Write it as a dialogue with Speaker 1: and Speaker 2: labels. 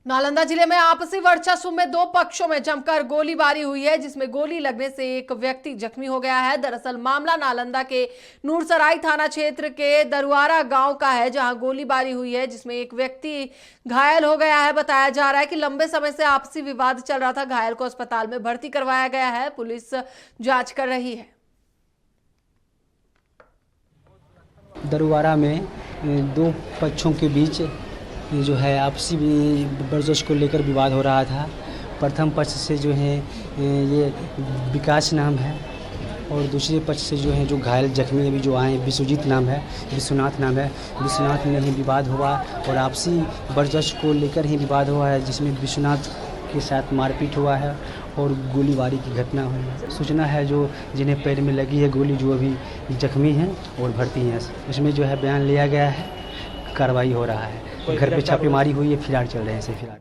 Speaker 1: नालंदा जिले में आपसी वर्चस्व में दो पक्षों में जमकर गोलीबारी हुई है, जिसमें गोली लगने से एक व्यक्ति जख्मी हो गया है। दरअसल मामला नालंदा के नूरसराय थाना क्षेत्र के दरुआरा गांव का है, जहां गोलीबारी हुई है, जिसमें एक व्यक्ति घायल हो गया है। बताया जा रहा है कि लंबे समय से आपसी विवाद चल रहा था। घायल को अस्पताल में भर्ती करवाया गया है। पुलिस जांच कर रही है।
Speaker 2: दरुआरा में दो पक्षों के बीच जो है आपसी वर्चस्व को लेकर विवाद हो रहा था। प्रथम पक्ष से जो है ये विकास नाम है और दूसरे पक्ष से जो है जो घायल जख्मी अभी जो आए विश्वजीत नाम है, विश्वनाथ नाम है। विश्वनाथ में ही विवाद हुआ और आपसी वर्चस्व को लेकर ही विवाद हुआ है, जिसमें विश्वनाथ के साथ मारपीट हुआ है और गोलीबारी की घटना हुई है। सूचना है जो जिन्हें पैर में लगी है गोली, जो अभी जख्मी हैं और भर्ती हैं। इसमें जो है बयान लिया गया है, कार्रवाई हो रहा है। घर पे छापेमारी हुई है, फिलहाल चल रहे हैं फिलहाल।